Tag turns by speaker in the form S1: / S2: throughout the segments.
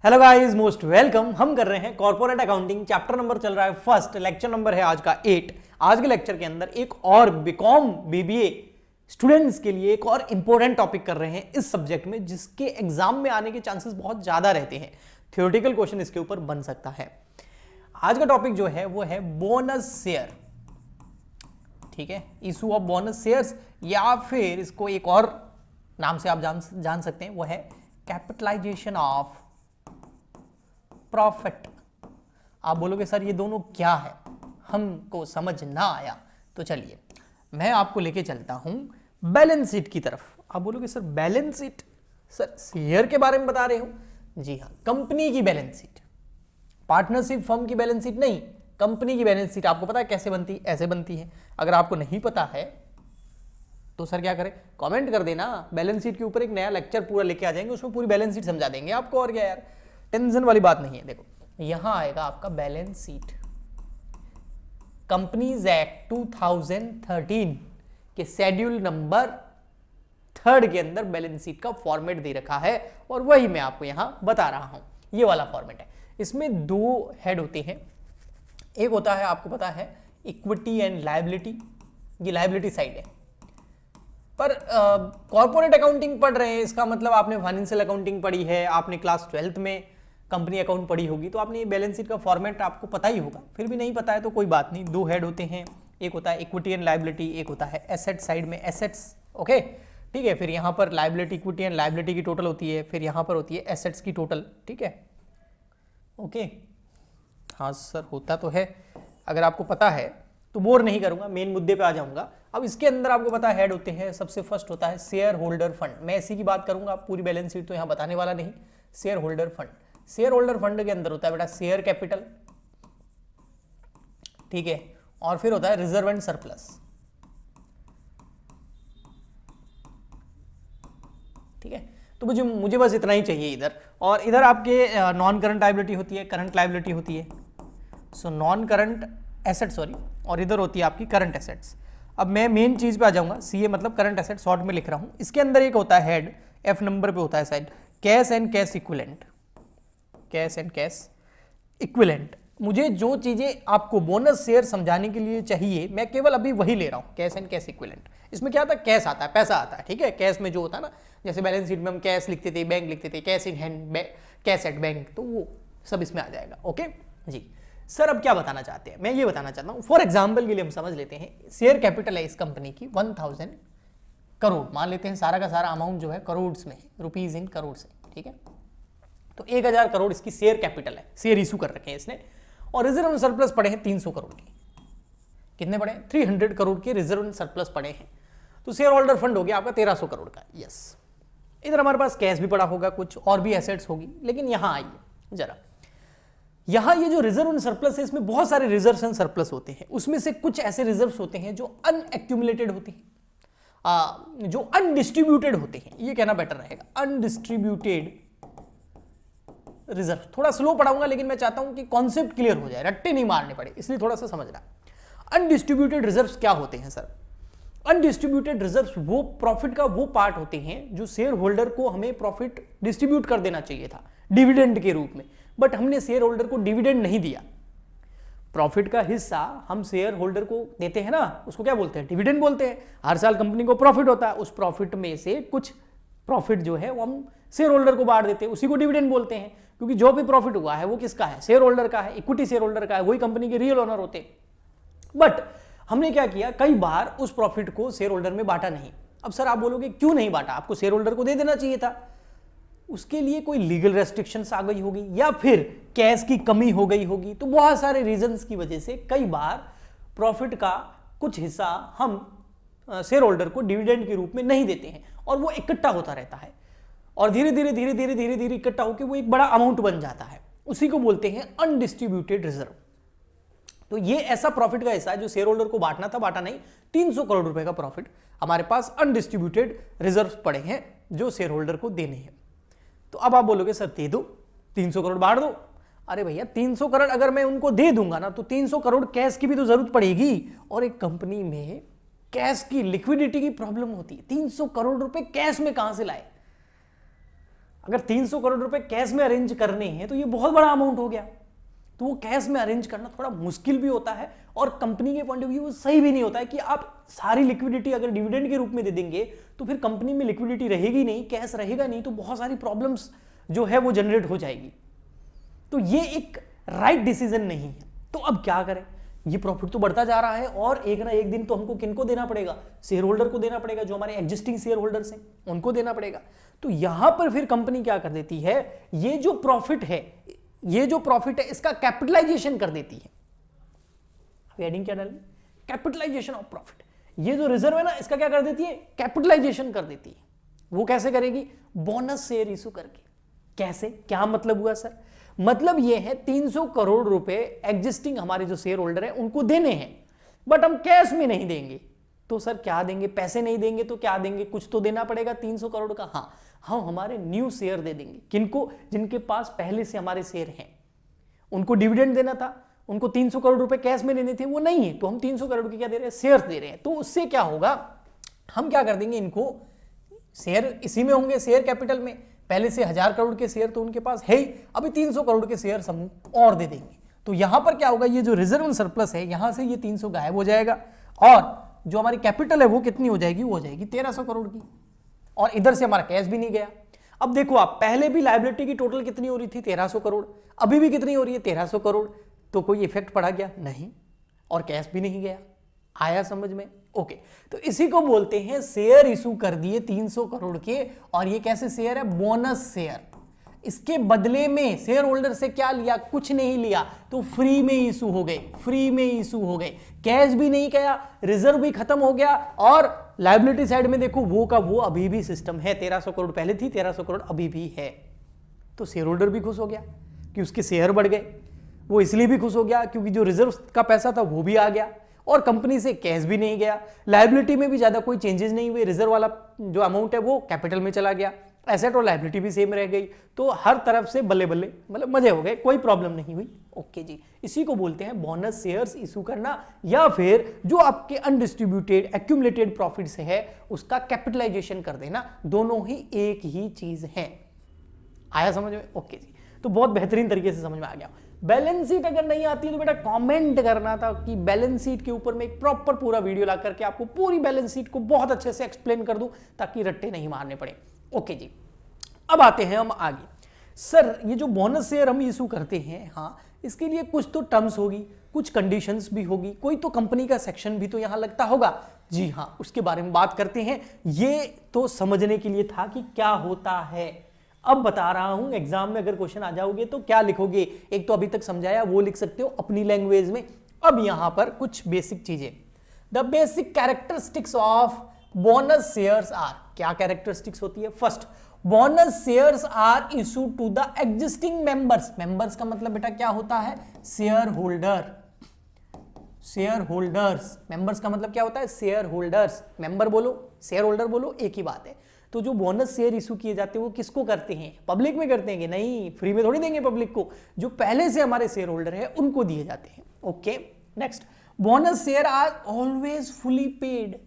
S1: Hello guys, most welcome. हम कर रहे हैं कॉर्पोरेट अकाउंटिंग, चैप्टर नंबर चल रहा है फर्स्ट, लेक्चर नंबर है आज का 8। आज के लेक्चर के अंदर एक और बीकॉम बीबीए स्टूडेंट्स के लिए एक और इंपॉर्टेंट टॉपिक कर रहे हैं इस सब्जेक्ट में, जिसके एग्जाम में आने के चांसेस बहुत ज्यादा रहते हैं। थ्योरेटिकल क्वेश्चन इसके ऊपर बन सकता है। आज का टॉपिक जो है वो है बोनस शेयर। ठीक है, इशू ऑफ बोनस शेयर्स, या फिर इसको एक और नाम से आप जान सकते हैं, वो है कैपिटलाइजेशन ऑफ प्रॉफिट। आप बोलोगे सर ये दोनों क्या है, हमको समझ ना आया, तो चलिए मैं आपको लेके चलता हूं बैलेंस शीट की तरफ। आप बोलोगे sir balance sheet, sir share के बारे में बता रहे हो? जी हाँ, कंपनी की बैलेंस शीट, पार्टनरशिप फर्म की बैलेंस शीट नहीं, कंपनी की बैलेंस शीट। आपको पता है कैसे बनती है? ऐसे बनती है। अगर आपको नहीं पता है तो सर क्या करें, कमेंट कर देना। बैलेंस शीट के ऊपर एक नया लेक्चर पूरा लेके आ जाएंगे, उसमें पूरी बैलेंस शीट समझा देंगे आपको। और क्या यार, टेंशन वाली बात नहीं है। देखो यहां आएगा आपका बैलेंस शीट, कंपनीज एक्ट 2013 के शेड्यूल नंबर 3 के अंदर बैलेंस शीट का फॉर्मेट दे रखा है, और वही मैं आपको यहां बता रहा हूं। ये वाला फॉर्मेट है। इसमें दो हेड होते हैं। एक होता है, आपको पता है, इक्विटी एंड लायबिलिटी। ये लायबिलिटी साइड है। पर कॉर्पोरेट अकाउंटिंग पढ़ रहे हैं, इसका मतलब आपने फाइनेंशियल अकाउंटिंग पढ़ी है, आपने क्लास 12th में कंपनी अकाउंट पढ़ी होगी, तो आपने बैलेंस शीट का फॉर्मेट आपको पता ही होगा। फिर भी नहीं पता है तो कोई बात नहीं। दो हेड होते हैं, एक होता है इक्विटी एंड लायबिलिटी, एक होता है एसेट साइड में एसेट्स। ओके ठीक है, फिर यहाँ पर लायबिलिटी, इक्विटी एंड लायबिलिटी की टोटल होती है, फिर यहाँ पर होती है एसेट्स की टोटल। ठीक है, ओके हाँ सर होता तो है। अगर आपको पता है तो बोर नहीं करूंगा, मेन मुद्दे पे आ जाऊंगा। अब इसके अंदर आपको पता है हेड होते हैं, सबसे फर्स्ट होता है शेयर होल्डर फंड। मैं इसी की बात करूंगा, पूरी बैलेंस शीट तो यहाँ बताने वाला नहीं। Share holder fund, share holder fund के अंदर होता है बेटा शेयर कैपिटल, ठीक है, और फिर होता है रिजर्व एंड सरप्लस। ठीक है, तो मुझे बस इतना ही चाहिए इधर। और इधर आपके नॉन करंट लायबिलिटी होती है, करंट लायबिलिटी होती है, so non current asset sorry, और इधर होती है आपकी करंट एसेट्स। अब मैं मेन चीज पे आ जाऊंगा, सीए मतलब करंट एसेट, शॉर्ट में लिख रहा हूं। इसके अंदर एक होता है हेड, एफ नंबर पे होता है side, cash and cash equivalent. Cash and cash equivalent, मुझे जो चीजें आपको बोनस शेयर समझाने के लिए चाहिए, मैं केवल अभी वही ले रहा हूं, कैश एंड कैश इक्विवेलेंट। इसमें क्या आता है, कैश आता है, पैसा आता है। ठीक है, कैश में जो होता है ना, जैसे बैलेंस शीट में हम कैश लिखते थे, बैंक लिखते थे, cash in hand, cash at bank, तो वो सब इसमें आ जाएगा। ओके जी सर, अब क्या बताना चाहते हैं? मैं ये बताना चाहता हूं, फॉर एग्जाम्पल के लिए हम समझ लेते हैं, शेयर कैपिटल है इस कंपनी की 1000 करोड़, मान लेते हैं सारा का सारा अमाउंट जो है करोड़ में है, रुपीज इन करोड़ से। ठीक है, तो 1000 करोड़ इसकी शेयर कैपिटल है, शेयर इशू कर रखे हैं इसने। और रिजर्व एंड सरप्लस पड़े हैं 300 करोड़ के। कितने पड़े हैं? 300 करोड़ के रिजर्व एंड सरप्लस पड़े हैं। तो शेयर होल्डर फंड हो गया आपका 1300 करोड़ का। यस, इधर हमारे पास कैश भी पड़ा होगा, कुछ और भी एसेट्स होगी। लेकिन यहां आइए जरा, यहां ये जो रिजर्व एंड सरप्लस है, इसमें बहुत सारे रिजर्व एंड सरप्लस होते हैं। उसमें से कुछ ऐसे रिजर्व होते हैं जो अनएक्यूमुलेटेड होते हैं, जो अनडिस्ट्रीब्यूटेड होते हैं, ये कहना बेटर रहेगा, अनडिस्ट्रीब्यूटेड रिजर्व। थोड़ा स्लो पढ़ाऊंगा, लेकिन मैं चाहता हूं कि कॉन्सेप्ट क्लियर हो जाए, रट्टे नहीं मारने पड़े, इसलिए थोड़ा सा समझना। अनडिस्ट्रीब्यूटेड रिजर्व्स क्या होते हैं सर? अनडिस्ट्रीब्यूटेड रिजर्व्स वो प्रॉफिट का वो पार्ट होते हैं जो शेयर होल्डर को हमें प्रॉफिट डिस्ट्रीब्यूट कर देना चाहिए था डिविडेंड के रूप में, बट हमने शेयर होल्डर को डिविडेंड नहीं दिया। प्रॉफिट का हिस्सा हम शेयर होल्डर को देते हैं ना, उसको क्या बोलते हैं? डिविडेंड बोलते हैं। हर साल कंपनी को प्रॉफिट होता है, उस प्रॉफिट में से कुछ प्रॉफिट जो है वो हम शेयर होल्डर को बांट देते हैं, उसी को डिविडेंड बोलते हैं। क्योंकि जो भी प्रॉफिट हुआ है वो किसका है? शेयर होल्डर का है, इक्विटी शेयर होल्डर का है, वही कंपनी के रियल ओनर होते हैं। बट हमने क्या किया, कई बार उस प्रॉफिट को शेयर होल्डर में बांटा नहीं। अब सर आप बोलोगे क्यों नहीं बांटा, आपको शेयर होल्डर को दे देना चाहिए था। उसके लिए कोई लीगल रेस्ट्रिक्शंस आ गई होगी, या फिर कैश की कमी हो गई होगी, तो बहुत सारे रीजंस की वजह से कई बार प्रॉफिट का कुछ हिस्सा हम शेयर होल्डर को डिविडेंड के रूप में नहीं देते हैं, और वो इकट्ठा होता रहता है, और धीरे धीरे इकट्ठा होकर वो एक बड़ा अमाउंट बन जाता है। उसी को बोलते हैं अनडिस्ट्रीब्यूटेड रिजर्व। तो ये ऐसा प्रॉफिट का हिस्सा है जो शेयर होल्डर को बांटना था, बांटा नहीं। 300 करोड़ रुपए का प्रॉफिट हमारे पास अनडिस्ट्रीब्यूटेड रिजर्व पड़े हैं जो शेयर होल्डर को देने हैं। तो अब आप बोलोगे सर दे दो, 300 करोड़ बांट दो। अरे भैया 300 करोड़ अगर मैं उनको दे दूंगा ना, तो 300 करोड़ कैश की भी तो जरूरत पड़ेगी, और एक कंपनी में कैश की लिक्विडिटी की प्रॉब्लम होती है। 300 करोड़ रुपए कैश में कहां से लाए? अगर 300 करोड़ रुपए कैश में अरेंज करने हैं तो ये बहुत बड़ा अमाउंट हो गया, तो वो कैश में अरेंज करना थोड़ा मुश्किल भी होता है और कंपनी के पॉइंट ऑफ व्यू सही भी नहीं होता है कि आप सारी लिक्विडिटी अगर डिविडेंड के रूप में दे देंगे तो फिर कंपनी में लिक्विडिटी रहेगी नहीं, कैश रहेगा नहीं, तो बहुत सारी प्रॉब्लम्स जो है वो जनरेट हो जाएगी। तो ये एक राइट डिसीजन नहीं है। तो अब क्या करें, ये प्रॉफिट तो बढ़ता जा रहा है और एक ना एक दिन तो हमको किनको देना पड़ेगा, शेयर होल्डर को देना पड़ेगा, जो हमारे एग्जिस्टिंग शेयर होल्डर्स हैं उनको देना पड़ेगा। तो यहां पर फिर कंपनी क्या कर देती है, ये जो प्रॉफिट है इसका कैपिटलाइजेशन कर देती है। हेडिंग क्या डाली, कैपिटलाइजेशन ऑफ प्रॉफिट। ये जो रिजर्व है ना इसका क्या कर देती है, कैपिटलाइजेशन कर देती है। वो कैसे करेगी, बोनस शेयर इशू करके। कैसे, क्या मतलब हुआ सर, मतलब ये है 300 करोड़ रुपए एग्जिस्टिंग हमारे जो शेयर होल्डर है उनको देने हैं, बट हम कैश में नहीं देंगे। तो सर क्या देंगे, पैसे नहीं देंगे तो क्या देंगे, कुछ तो देना पड़ेगा 300 करोड़ का। हाँ, हम हमारे न्यू शेयर दे देंगे। किनको, जिनके पास पहले से हमारे शेयर हैं, उनको डिविडेंड देना था, उनको 300 करोड़ रुपए कैश में देने थे, वो नहीं है, तो हम 300 करोड़ के क्या दे रहे हैं, शेयर दे रहे हैं। तो उससे क्या होगा, हम क्या कर देंगे, इनको शेयर इसी में होंगे, शेयर कैपिटल में। पहले से 1000 करोड़ के शेयर तो उनके पास है ही, अभी 300 करोड़ के शेयर हम और दे देंगे। तो यहां पर क्या होगा, ये जो रिजर्व सरप्लस है यहां से ये 300 गायब हो जाएगा और जो हमारी कैपिटल है वो कितनी हो जाएगी, वो हो जाएगी 1300 करोड़ की, और इधर से हमारा कैश भी नहीं गया। अब देखो आप, पहले भी लायबिलिटी की टोटल कितनी हो रही थी, 1300 करोड़, अभी भी कितनी हो रही है, 1300 करोड़। तो कोई इफेक्ट पड़ा गया नहीं, और कैश भी नहीं गया। आया समझ में, ओके। तो इसी को बोलते हैं शेयर इशू कर दिए 300 करोड़ के, और ये कैसे शेयर है, बोनस शेयर। इसके बदले में शेयर होल्डर से क्या लिया, कुछ नहीं लिया, तो फ्री में इशू हो गए, फ्री में इशू हो गए, कैश भी नहीं गया, रिजर्व भी खत्म हो गया, और लायबिलिटी साइड में देखो वो का वो अभी भी सिस्टम है, 1300 करोड़ पहले थी, 1300 करोड़ अभी भी है। तो शेयर होल्डर भी खुश हो गया कि उसके शेयर बढ़ गए, वो इसलिए भी खुश हो गया क्योंकि जो रिजर्व का पैसा था वो भी आ गया, और कंपनी से कैश भी नहीं गया, लायबिलिटी में भी ज्यादा कोई चेंजेस नहीं हुए, रिजर्व वाला जो अमाउंट है वो कैपिटल में चला गया, एसेट और लायबिलिटी भी सेम रह गई। तो हर तरफ से बल्ले बल्ले, मतलब मजे हो गए, कोई प्रॉब्लम नहीं हुई। ओके जी, इसी को बोलते हैं बोनस शेयर्स इशू करना, या फिर जो आपके अनडिस्ट्रीब्यूटेड एक्यूमुलेटेड प्रॉफिट्स है उसका कैपिटलाइजेशन कर देना। दोनों ही एक ही चीज है। आया समझ में, ओके जी। तो बहुत बेहतरीन तरीके से समझ में आ गया। बैलेंस शीट अगर नहीं आती है तो बेटा कमेंट करना था कि बैलेंस शीट के ऊपर मैं एक प्रॉपर पूरा वीडियो ला करके आपको पूरी बैलेंस शीट को बहुत अच्छे से एक्सप्लेन कर दूं, ताकि रट्टे नहीं मारने पड़े। ओके जी, अब आते हैं हम आगे। सर ये जो बोनस शेयर हम इशू करते हैं, हाँ, इसके लिए कुछ तो टर्म्स होगी, कुछ कंडीशंस भी होगी, कोई तो कंपनी का सेक्शन भी तो यहां लगता होगा। जी हाँ, उसके बारे में बात करते हैं। ये तो समझने के लिए था कि क्या होता है। अब बता रहा हूं, एग्जाम में अगर क्वेश्चन आ जाओगे तो क्या लिखोगे, एक तो अभी तक समझाया वो लिख सकते हो अपनी लैंग्वेज में। अब यहां पर कुछ बेसिक चीजें, the basic characteristics of bonus shares are. क्या कैरेक्टरिस्टिक्स होती है, first, bonus shares are issue to the existing members. Members का मतलब बेटा क्या होता है, share holder, share holders. Members का मतलब क्या होता है, शेयर होल्डर्स। मेंबर बोलो, शेयर होल्डर बोलो, एक ही बात है। तो जो बोनस शेयर इशू किए जाते हैं वो किसको करते हैं, पब्लिक में करते हैं कि नहीं, फ्री में थोड़ी देंगे पब्लिक को, जो पहले से हमारे शेयर होल्डर है उनको दिए जाते हैं। Okay, next, bonus share are always fully paid.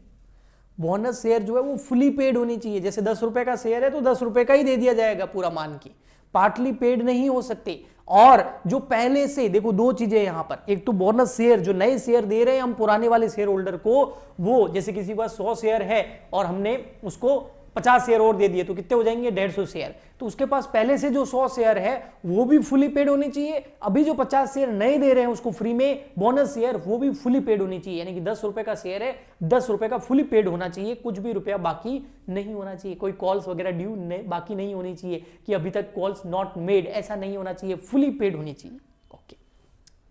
S1: Bonus share जो है वो फुली पेड होनी चाहिए। जैसे 10 रुपए का शेयर है तो 10 रुपए का ही दे दिया जाएगा पूरा मान के, पार्टली पेड नहीं हो सकते। और जो पहले से, देखो दो चीजें यहां पर, एक तो बोनस शेयर जो नए शेयर दे रहे हैं हम पुराने वाले शेयर होल्डर को, वो जैसे किसी के पास 100 शेयर है और हमने उसको 50 शेयर और दे दिए तो कितने हो जाएंगे, 150 शेयर। तो उसके पास पहले से जो 100 शेयर है वो भी फुली पेड होने चाहिए। अभी जो 50 शेयर नए दे रहे हैं उसको फ्री में बोनस शेयर, वो भी फुली पेड होनी चाहिए। यानी कि 10 रुपए का शेयर है, 10 रुपए का फुली पेड होना चाहिए, कुछ भी रुपया बाकी नहीं होना चाहिए। कोई कॉल्स वगैरह ड्यू बाकी नहीं होनी चाहिए कि अभी तक कॉल्स नॉट मेड, ऐसा नहीं होना चाहिए, फुली पेड होनी चाहिए। ओके,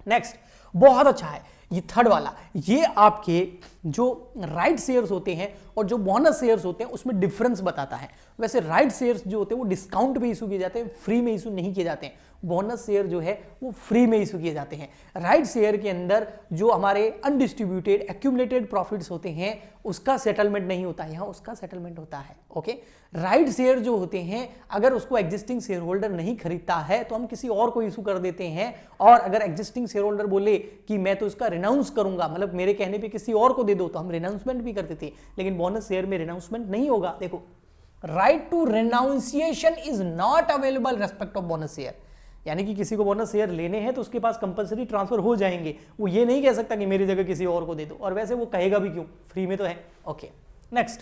S1: नेक्स्ट, बहुत अच्छा है ये थर्ड वाला, ये आपके जो राइट शेयर्स होते हैं और जो बोनस शेयर्स होते हैं उसमें डिफरेंस बताता है। वैसे राइट शेयर्स जो होते हैं वो डिस्काउंट पे इशू किए जाते हैं, फ्री में इशू नहीं किए जाते हैं। बोनस शेयर जो है वो फ्री में इशू किए जाते हैं। राइट शेयर के अंदर जो हमारे अनडिस्ट्रीब्यूटेड एक्यूमुलेटेड प्रॉफिट्स होते हैं उसका सेटलमेंट नहीं होता, यहाँ उसका सेटलमेंट होता है। ओके, राइट शेयर जो होते हैं अगर उसको एग्जिस्टिंग शेयर होल्डर नहीं खरीदता है तो हम किसी और को इशू कर देते हैं, और अगर एग्जिस्टिंग शेयर होल्डर बोले कि मैं तो इसका रिनाउंस करूंगा, मतलब मेरे कहने पे किसी और को दे दो, तो हम रिनाउंसमेंट भी करते थे। लेकिन बोनस शेयर में रिनाउंसमेंट नहीं होगा। देखो right to renunciation is not available respect of bonus share, यानी कि किसी को बोनस शेयर लेने हैं तो उसके पास कंपलसरी ट्रांसफर हो जाएंगे, वो ये नहीं कह सकता कि मेरी जगह किसी और को दे दो, और वैसे वो कहेगा भी क्यों, फ्री में तो है। ओके नेक्स्ट,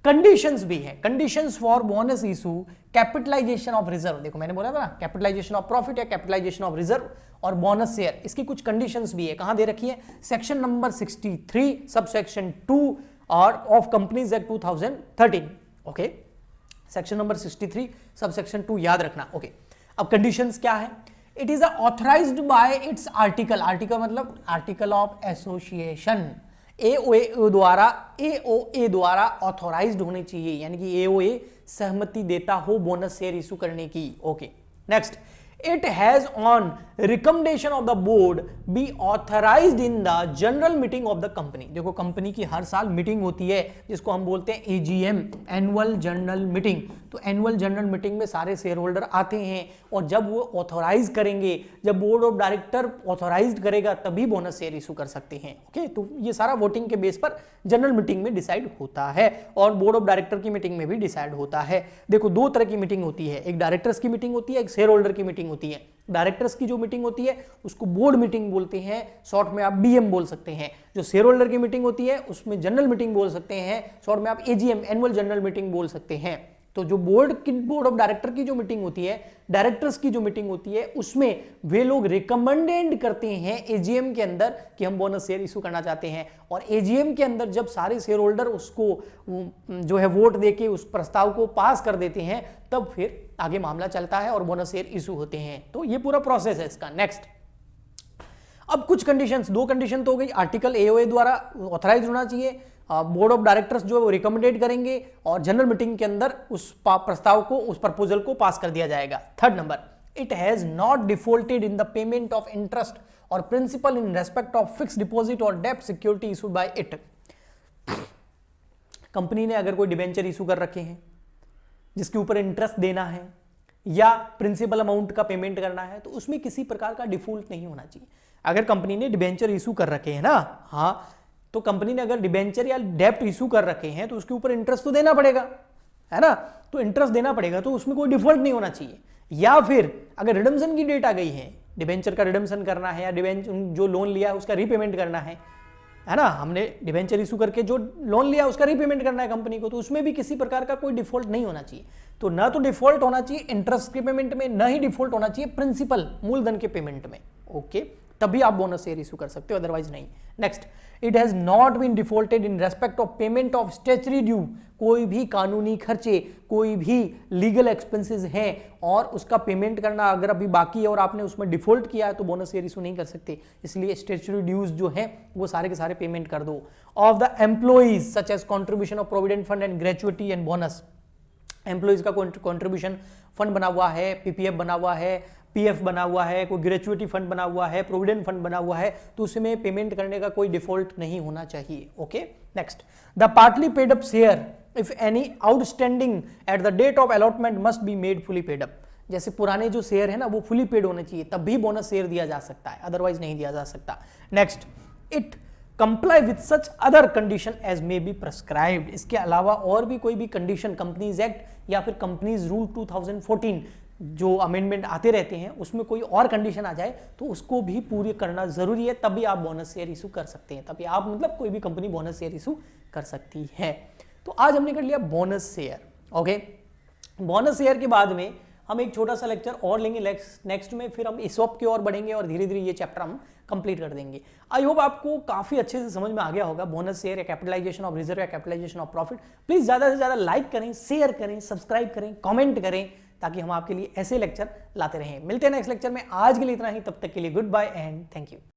S1: कंडीशंस भी है, conditions for bonus issue, capitalization of reserve, देखो मैंने बोला था ना कैपिटलाइजेशन ऑफ प्रॉफिट या कैपिटलाइजेशन ऑफ रिजर्व और बोनस शेयर, इसकी कुछ कंडीशंस भी है, कहां दे रखी है, सेक्शन नंबर 63 सब सेक्शन 2 और of companies act 2013। Okay section number 63 sub section 2 याद रखना। ओके अब कंडीशंस क्या है, it is authorised bye it's article, article मतलब आर्टिकल ऑफ एसोसिएशन, एओए द्वारा ऑथोराइज्ड होनी चाहिए, यानी कि एओए सहमति देता हो बोनस शेयर इशू करने की। Okay next, it has on recommendation of the board B authorised in the general meeting of the company, देखो कंपनी की हर साल मीटिंग होती है जिसको हम बोलते हैं एजीएम, एनुअल जनरल मीटिंग, तो एनुअल जनरल मीटिंग में सारे शेयर होल्डर आते हैं और जब वो ऑथोराइज करेंगे, जब बोर्ड ऑफ डायरेक्टर ऑथोराइज करेगा तभी बोनस शेयर इशू कर सकते हैं। ओके तो ये सारा वोटिंग के बेस पर जनरल मीटिंग में डिसाइड होता है और बोर्ड ऑफ डायरेक्टर की मीटिंग में भी डिसाइड होता है। देखो दो तरह की मीटिंग होती है, एक डायरेक्टर्स की मीटिंग होती है, एक शेयर होल्डर की मीटिंग होती है। डायरेक्टर्स की जो मीटिंग होती है उसको बोर्ड मीटिंग बोलते हैं, शॉर्ट में आप बीएम बोल सकते हैं। जो शेयर होल्डर की मीटिंग होती है उसमें जनरल मीटिंग बोल सकते हैं, शॉर्ट में आप एजीएम, एनुअल जनरल मीटिंग बोल सकते हैं। तो जो बोर्ड ऑफ डायरेक्टर की जो मीटिंग होती है, डायरेक्टर्स की जो मीटिंग होती है, उसमें वे लोग रिकमेंडेड करते हैं एजीएम के अंदर कि हम बोनस शेयर इशू करना चाहते हैं, और एजीएम के अंदर जब सारे शेयर होल्डर उसको जो है वोट देके उस प्रस्ताव को पास कर देते हैं तब फिर आगे मामला चलता है और बोनस शेयर इशू होते हैं। तो ये पूरा प्रोसेस है इसका। नेक्स्ट, अब कुछ कंडीशंस, दो कंडीशन तो हो गई, आर्टिकल एओए द्वारा ऑथराइज होना चाहिए, बोर्ड ऑफ डायरेक्टर्स जो है वो रिकमेंडेड करेंगे और जनरल मीटिंग के अंदर उस प्रस्ताव को, उस प्रपोजल को पास कर दिया जाएगा। Third number, it has not defaulted in the payment of interest और principal in respect of fixed deposit और डेब्ट security issued by it. Company ने अगर कोई डिबेंचर इशू कर रखे हैं जिसके ऊपर इंटरेस्ट देना है या प्रिंसिपल अमाउंट का पेमेंट करना है तो उसमें किसी प्रकार का डिफॉल्ट नहीं होना चाहिए। अगर कंपनी ने डिबेंचर इशू कर रखे हैं ना, हाँ, तो कंपनी ने अगर डिबेंचर या डेब्ट इशू कर रखे हैं तो उसके ऊपर इंटरेस्ट तो देना पड़ेगा, है ना, तो इंटरेस्ट देना पड़ेगा, तो उसमें कोई डिफॉल्ट नहीं होना चाहिए। या फिर अगर रिडम्पशन की डेट आ गई है, डिबेंचर का रिडम्पशन करना है या डिबेंचर जो लोन लिया है उसका रीपेमेंट करना है ना, हमने डिबेंचर इशू करके जो लोन लिया उसका रीपेमेंट करना है कंपनी को, तो उसमें भी किसी प्रकार का कोई डिफॉल्ट नहीं होना चाहिए। तो ना तो डिफॉल्ट होना चाहिए इंटरेस्ट के पेमेंट में, ना ही डिफॉल्ट होना चाहिए प्रिंसिपल मूलधन के पेमेंट में। ओके, तभी आप बोनस शेयर इशू कर सकते हो, अदरवाइज नहीं। Next, it has not been defaulted in respect of payment of statutory due, कोई भी कानूनी खर्चे, कोई भी लीगल एक्सपेंसेस हैं और उसका पेमेंट करना अगर अभी बाकी है और आपने उसमें डिफॉल्ट किया है तो बोनस शेयर इशू नहीं कर सकते। इसलिए स्टैट्यूटरी ड्यूज जो है वो सारे के सारे पेमेंट कर दो। Of the employees such as contribution of provident fund and gratuity and bonus, employees का कॉन्ट्रीब्यूशन फंड बना हुआ है, पीपीएफ बना हुआ है, पीएफ बना हुआ है, कोई ग्रेचुइटी फंड बना हुआ है, प्रोविडेंट फंड बना हुआ है, तो उसमें पेमेंट करने का कोई डिफॉल्ट नहीं होना चाहिए। Okay next, the partly paid up share if any outstanding at the date of allotment must be made fully paid up, जैसे पुराने जो शेयर है ना वो फुली पेड होने चाहिए तब भी बोनस शेयर दिया जा सकता है, अदरवाइज नहीं दिया जा सकता। Next, it comply with such other condition as may be prescribed, इसके अलावा और भी कोई भी कंडीशन कंपनीज एक्ट या फिर कंपनीज रूल 2014 जो अमेंडमेंट आते रहते हैं उसमें कोई और कंडीशन आ जाए तो उसको भी पूरी करना जरूरी है, तभी आप बोनस शेयर इशू कर सकते हैं, तभी आप मतलब कोई भी कंपनी बोनस शेयर इशू कर सकती है। तो आज हमने कर लिया bonus share. Okay, bonus share के बाद में हम एक छोटा सा लेक्चर और लेंगे नेक्स्ट में, फिर हम ESOP की ओर बढ़ेंगे और धीरे धीरे ये चैप्टर हम कंप्लीट कर देंगे। आई होप आपको काफी अच्छे से समझ में आ गया होगा बोनस शेयर या कैपिटलाइजेशन ऑफ रिजर्व या कैपिटलाइजेशन ऑफ प्रॉफिट। प्लीज ज्यादा से ज्यादा लाइक करें, शेयर करें, सब्सक्राइब करें, कमेंट करें ताकि हम आपके लिए ऐसे लेक्चर लाते रहें। मिलते हैं नेक्स्ट लेक्चर में, आज के लिए इतना ही, तब तक के लिए goodbye and thank you.